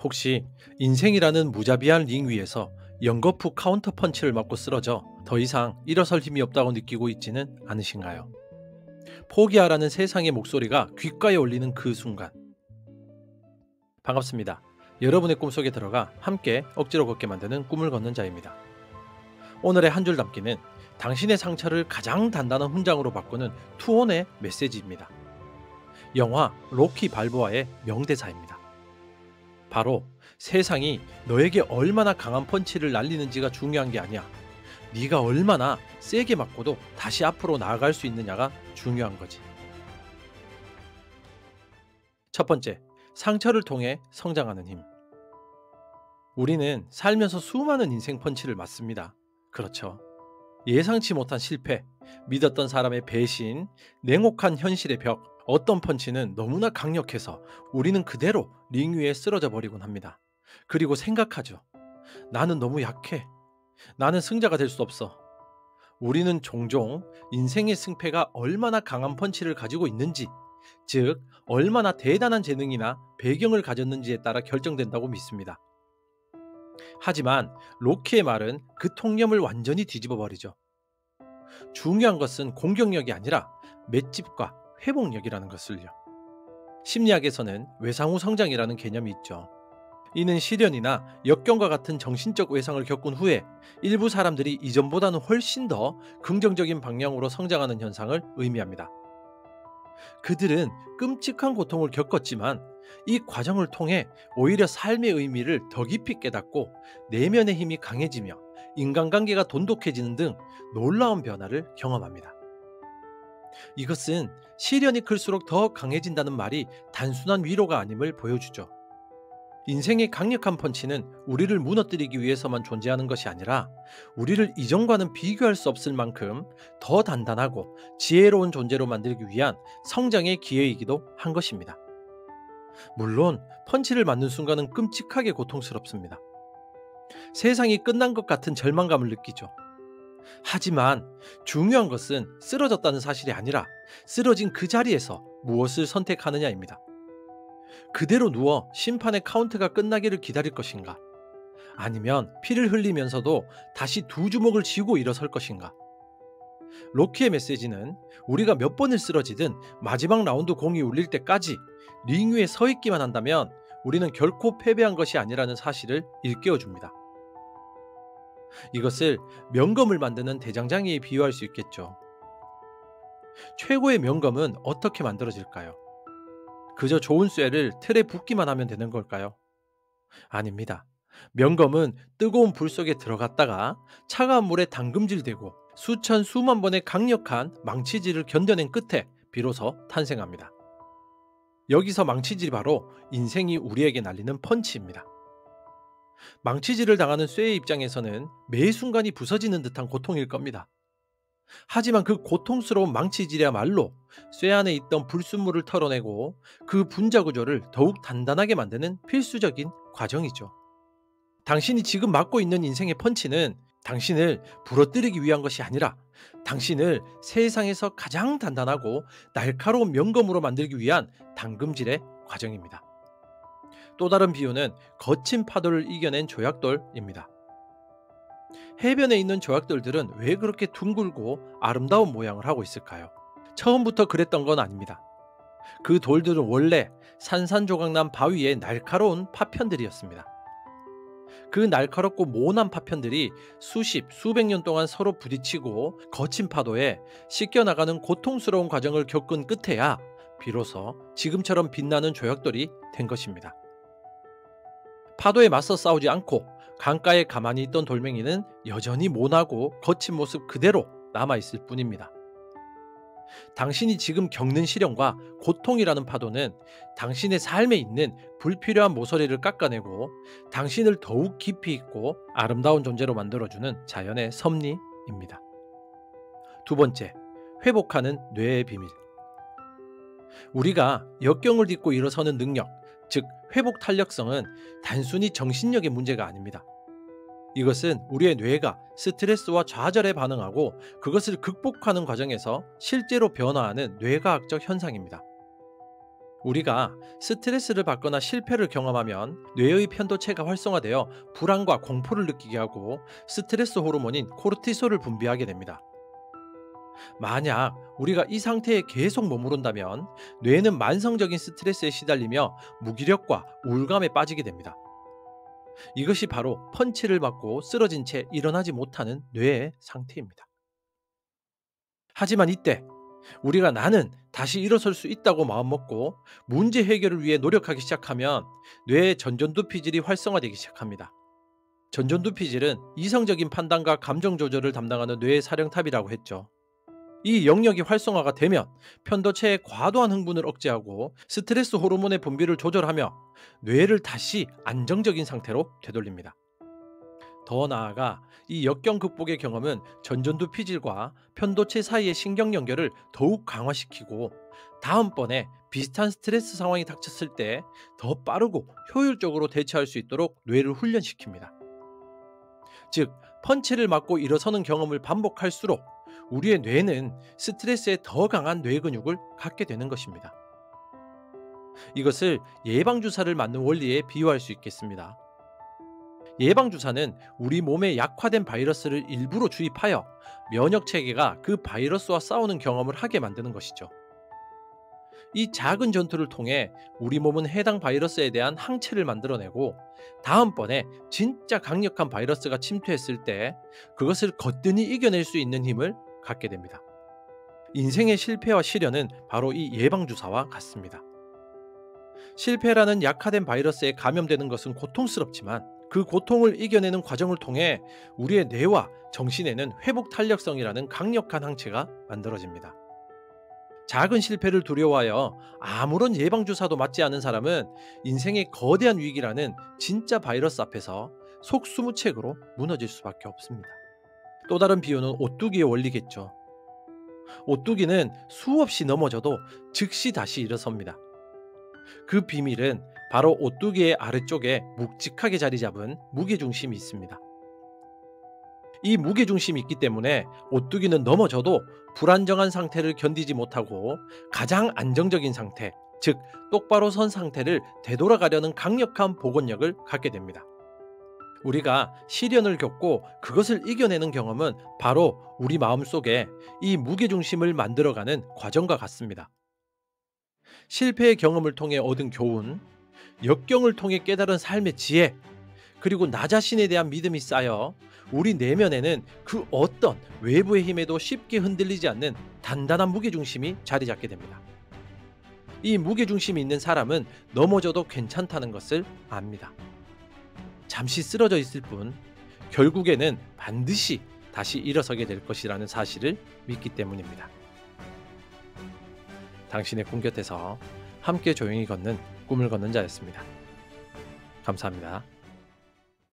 혹시 인생이라는 무자비한 링 위에서 연거푸 카운터 펀치를 맞고 쓰러져 더 이상 일어설 힘이 없다고 느끼고 있지는 않으신가요? 포기하라는 세상의 목소리가 귓가에 울리는 그 순간. 반갑습니다. 여러분의 꿈속에 들어가 함께 억지로 걷게 만드는 꿈을 걷는 자입니다. 오늘의 한 줄 담기는 당신의 상처를 가장 단단한 훈장으로 바꾸는 투혼의 메시지입니다. 영화 로키 발보아의 명대사입니다. 바로 세상이 너에게 얼마나 강한 펀치를 날리는지가 중요한 게 아니야. 네가 얼마나 세게 맞고도 다시 앞으로 나아갈 수 있느냐가 중요한 거지. 첫 번째, 상처를 통해 성장하는 힘. 우리는 살면서 수많은 인생 펀치를 맞습니다. 그렇죠. 예상치 못한 실패, 믿었던 사람의 배신, 냉혹한 현실의 벽, 어떤 펀치는 너무나 강력해서 우리는 그대로 링 위에 쓰러져 버리곤 합니다. 그리고 생각하죠. 나는 너무 약해. 나는 승자가 될 수 없어. 우리는 종종 인생의 승패가 얼마나 강한 펀치를 가지고 있는지, 즉 얼마나 대단한 재능이나 배경을 가졌는지에 따라 결정된다고 믿습니다. 하지만 로키의 말은 그 통념을 완전히 뒤집어 버리죠. 중요한 것은 공격력이 아니라 맷집과 회복력이라는 것을요. 심리학에서는 외상후 성장이라는 개념이 있죠. 이는 시련이나 역경과 같은 정신적 외상을 겪은 후에 일부 사람들이 이전보다는 훨씬 더 긍정적인 방향으로 성장하는 현상을 의미합니다. 그들은 끔찍한 고통을 겪었지만 이 과정을 통해 오히려 삶의 의미를 더 깊이 깨닫고 내면의 힘이 강해지며 인간관계가 돈독해지는 등 놀라운 변화를 경험합니다. 이것은 시련이 클수록 더 강해진다는 말이 단순한 위로가 아님을 보여주죠. 인생의 강력한 펀치는 우리를 무너뜨리기 위해서만 존재하는 것이 아니라 우리를 이전과는 비교할 수 없을 만큼 더 단단하고 지혜로운 존재로 만들기 위한 성장의 기회이기도 한 것입니다. 물론 펀치를 맞는 순간은 끔찍하게 고통스럽습니다. 세상이 끝난 것 같은 절망감을 느끼죠. 하지만 중요한 것은 쓰러졌다는 사실이 아니라 쓰러진 그 자리에서 무엇을 선택하느냐입니다. 그대로 누워 심판의 카운트가 끝나기를 기다릴 것인가? 아니면 피를 흘리면서도 다시 두 주먹을 쥐고 일어설 것인가? 로키의 메시지는 우리가 몇 번을 쓰러지든 마지막 라운드 공이 울릴 때까지 링 위에 서 있기만 한다면 우리는 결코 패배한 것이 아니라는 사실을 일깨워줍니다. 이것을 명검을 만드는 대장장이에 비유할 수 있겠죠. 최고의 명검은 어떻게 만들어질까요? 그저 좋은 쇠를 틀에 붓기만 하면 되는 걸까요? 아닙니다. 명검은 뜨거운 불 속에 들어갔다가 차가운 물에 담금질되고 수천 수만 번의 강력한 망치질을 견뎌낸 끝에 비로소 탄생합니다. 여기서 망치질이 바로 인생이 우리에게 날리는 펀치입니다. 망치질을 당하는 쇠의 입장에서는 매 순간이 부서지는 듯한 고통일 겁니다. 하지만 그 고통스러운 망치질이야말로 쇠 안에 있던 불순물을 털어내고 그 분자 구조를 더욱 단단하게 만드는 필수적인 과정이죠. 당신이 지금 맞고 있는 인생의 펀치는 당신을 부러뜨리기 위한 것이 아니라 당신을 세상에서 가장 단단하고 날카로운 명검으로 만들기 위한 담금질의 과정입니다. 또 다른 비유는 거친 파도를 이겨낸 조약돌입니다. 해변에 있는 조약돌들은 왜 그렇게 둥글고 아름다운 모양을 하고 있을까요? 처음부터 그랬던 건 아닙니다. 그 돌들은 원래 산산조각난 바위의 날카로운 파편들이었습니다. 그 날카롭고 모난 파편들이 수십, 수백 년 동안 서로 부딪히고 거친 파도에 씻겨나가는 고통스러운 과정을 겪은 끝에야 비로소 지금처럼 빛나는 조약돌이 된 것입니다. 파도에 맞서 싸우지 않고 강가에 가만히 있던 돌멩이는 여전히 모나고 거친 모습 그대로 남아있을 뿐입니다. 당신이 지금 겪는 시련과 고통이라는 파도는 당신의 삶에 있는 불필요한 모서리를 깎아내고 당신을 더욱 깊이 있고 아름다운 존재로 만들어주는 자연의 섭리입니다. 두 번째, 회복하는 뇌의 비밀. 우리가 역경을 딛고 일어서는 능력, 즉 회복 탄력성은 단순히 정신력의 문제가 아닙니다. 이것은 우리의 뇌가 스트레스와 좌절에 반응하고 그것을 극복하는 과정에서 실제로 변화하는 뇌과학적 현상입니다. 우리가 스트레스를 받거나 실패를 경험하면 뇌의 편도체가 활성화되어 불안과 공포를 느끼게 하고 스트레스 호르몬인 코르티솔을 분비하게 됩니다. 만약 우리가 이 상태에 계속 머무른다면 뇌는 만성적인 스트레스에 시달리며 무기력과 우울감에 빠지게 됩니다. 이것이 바로 펀치를 맞고 쓰러진 채 일어나지 못하는 뇌의 상태입니다. 하지만 이때 우리가 나는 다시 일어설 수 있다고 마음먹고 문제 해결을 위해 노력하기 시작하면 뇌의 전전두피질이 활성화되기 시작합니다. 전전두피질은 이성적인 판단과 감정 조절을 담당하는 뇌의 사령탑이라고 했죠. 이 영역이 활성화가 되면 편도체의 과도한 흥분을 억제하고 스트레스 호르몬의 분비를 조절하며 뇌를 다시 안정적인 상태로 되돌립니다. 더 나아가 이 역경 극복의 경험은 전전두피질과 편도체 사이의 신경 연결을 더욱 강화시키고 다음번에 비슷한 스트레스 상황이 닥쳤을 때 더 빠르고 효율적으로 대처할 수 있도록 뇌를 훈련시킵니다. 즉, 펀치를 맞고 일어서는 경험을 반복할수록 우리의 뇌는 스트레스에 더 강한 뇌 근육을 갖게 되는 것입니다. 이것을 예방주사를 맞는 원리에 비유할 수 있겠습니다. 예방주사는 우리 몸에 약화된 바이러스를 일부러 주입하여 면역체계가 그 바이러스와 싸우는 경험을 하게 만드는 것이죠. 이 작은 전투를 통해 우리 몸은 해당 바이러스에 대한 항체를 만들어내고 다음번에 진짜 강력한 바이러스가 침투했을 때 그것을 거뜬히 이겨낼 수 있는 힘을 갖게 됩니다. 인생의 실패와 시련은 바로 이 예방주사와 같습니다. 실패라는 약화된 바이러스에 감염되는 것은 고통스럽지만 그 고통을 이겨내는 과정을 통해 우리의 뇌와 정신에는 회복 탄력성이라는 강력한 항체가 만들어집니다. 작은 실패를 두려워하여 아무런 예방주사도 맞지 않은 사람은 인생의 거대한 위기라는 진짜 바이러스 앞에서 속수무책으로 무너질 수밖에 없습니다. 또 다른 비유는 오뚜기의 원리겠죠. 오뚜기는 수없이 넘어져도 즉시 다시 일어섭니다. 그 비밀은 바로 오뚜기의 아래쪽에 묵직하게 자리 잡은 무게중심이 있습니다. 이 무게중심이 있기 때문에 오뚜기는 넘어져도 불안정한 상태를 견디지 못하고 가장 안정적인 상태, 즉 똑바로 선 상태를 되돌아가려는 강력한 복원력을 갖게 됩니다. 우리가 시련을 겪고 그것을 이겨내는 경험은 바로 우리 마음속에 이 무게중심을 만들어가는 과정과 같습니다. 실패의 경험을 통해 얻은 교훈, 역경을 통해 깨달은 삶의 지혜, 그리고 나 자신에 대한 믿음이 쌓여 우리 내면에는 그 어떤 외부의 힘에도 쉽게 흔들리지 않는 단단한 무게중심이 자리 잡게 됩니다. 이 무게중심이 있는 사람은 넘어져도 괜찮다는 것을 압니다. 잠시 쓰러져 있을 뿐 결국에는 반드시 다시 일어서게 될 것이라는 사실을 믿기 때문입니다. 당신의 꿈 곁에서 함께 조용히 걷는 꿈을 걷는 자였습니다. 감사합니다.